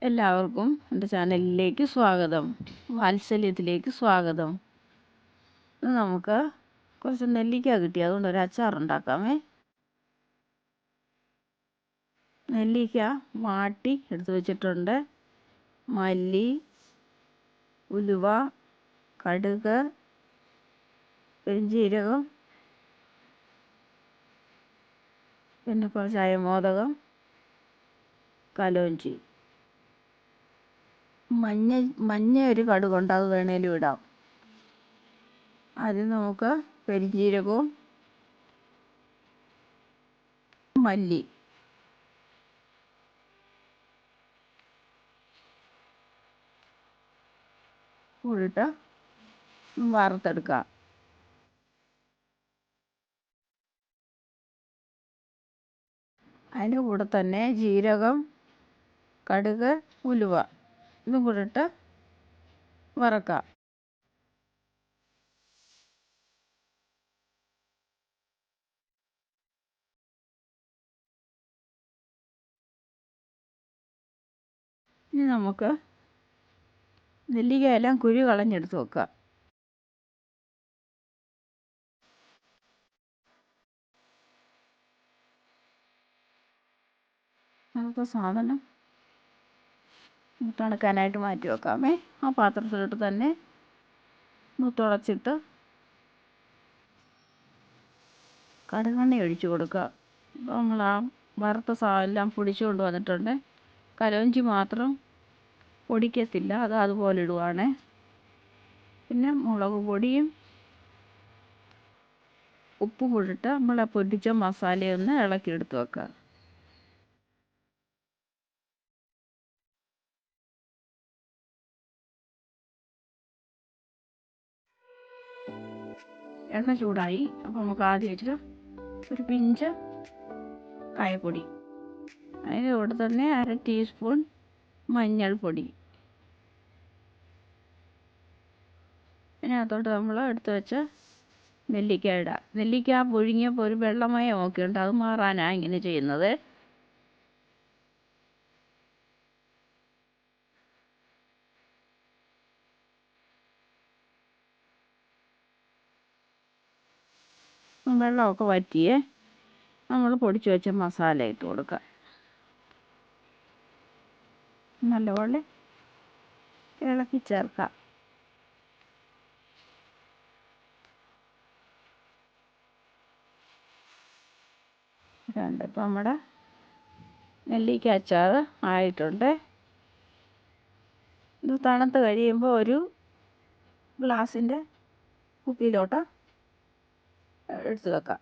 എല്ലാവർക്കും എൻ്റെ ചാനലിലേക്ക് സ്വാഗതം. വാത്സല്യത്തിലേക്ക് സ്വാഗതം. ഇന്ന് നമുക്ക് കുറച്ച് നെല്ലിക്ക കിട്ടി, അതുകൊണ്ട് ഒരു അച്ചാറുണ്ടാക്കാമേ. നെല്ലിക്ക വാട്ടി എടുത്ത് വെച്ചിട്ടുണ്ട്. മല്ലി, ഉലുവ, കടുക്, പെരുംജീരകം, പിന്നെ കുറച്ച് അയമോദകം, കലോഞ്ചി. മഞ്ഞ ഒരു കടുകുണ്ട്, അത് വേണേലും ഇടാം. ആദ്യം നമുക്ക് പെരുംജീരകവും മല്ലി കൂടിട്ട് വറുത്തെടുക്കാം. അതിൻ്റെ കൂടെ തന്നെ ജീരകം, കടുക്, ഉലുവ ഇതും കൂടിട്ട് വറക്കാം. ഇനി നമുക്ക് നെല്ലിക്കയെല്ലാം കുരു കളഞ്ഞെടുത്ത് വെക്കാം. നമുക്ക് സാധനം തണുക്കാനായിട്ട് മാറ്റി വെക്കാമേ. ആ പാത്രത്തിലിട്ട് തന്നെ തുളച്ചിട്ട് കടുകെണ്ണ ഒഴിച്ച് കൊടുക്കുക. അപ്പോൾ നമ്മൾ ആ വറുത്ത എല്ലാം പൊടിച്ചു കൊണ്ട് വന്നിട്ടുണ്ട്. കലോഞ്ചി മാത്രം പൊടിക്കത്തില്ല, അത് അതുപോലെ ഇടുവാണേ. പിന്നെ മുളക് പൊടിയും ഉപ്പും കൂടിട്ട് നമ്മൾ പൊടിച്ച മസാലയൊന്ന് ഇളക്കിയെടുത്ത് വെക്കുക. എണ്ണ ചൂടായി. അപ്പോൾ നമുക്ക് ആദ്യം വെച്ചിട്ട് ഒരു പിഞ്ച് കായപ്പൊടി, അതിൻ്റെ കൂടെ തന്നെ 1/2 ടീസ്പൂൺ മഞ്ഞൾപ്പൊടി, പിന്നെ അതോട്ട് നമ്മൾ എടുത്ത് വെച്ച് നെല്ലിക്ക ഇടാം. നെല്ലിക്ക പുഴുങ്ങിയപ്പോൾ ഒരു വെള്ളമയമൊക്കെ ഉണ്ട്, അത് മാറാനാണ് ഇങ്ങനെ ചെയ്യുന്നത്. വെള്ളമൊക്കെ വറ്റിയേ നമ്മൾ പൊടിച്ചു വെച്ച മസാല ഇട്ട് കൊടുക്കുക. നല്ലപോലെ ഇളക്കി ചേർക്കാം. ഇപ്പം നമ്മുടെ നെല്ലിക്ക അച്ചാർ ആയിട്ടുണ്ട്. ഇത് തണുത്ത് കഴിയുമ്പോൾ ഒരു ഗ്ലാസിൻ്റെ കുപ്പിയിലോട്ട് എടുത്ത് വെക്കാം.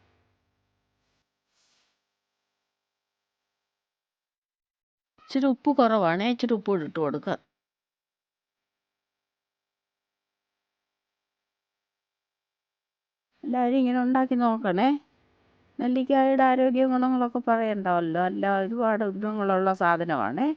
ഇച്ചിരി ഉപ്പ് കുറവാണ്, ഇച്ചിരി ഉപ്പ് ഇട്ട് കൊടുക്കുക. എല്ലാവരും ഇങ്ങനെ ഉണ്ടാക്കി നോക്കണേ. നെല്ലിക്കായുടെ ആരോഗ്യ ഗുണങ്ങളൊക്കെ പറയണ്ടാവല്ലോ, ഒരുപാട് ഗുണങ്ങളുള്ള സാധനമാണ്.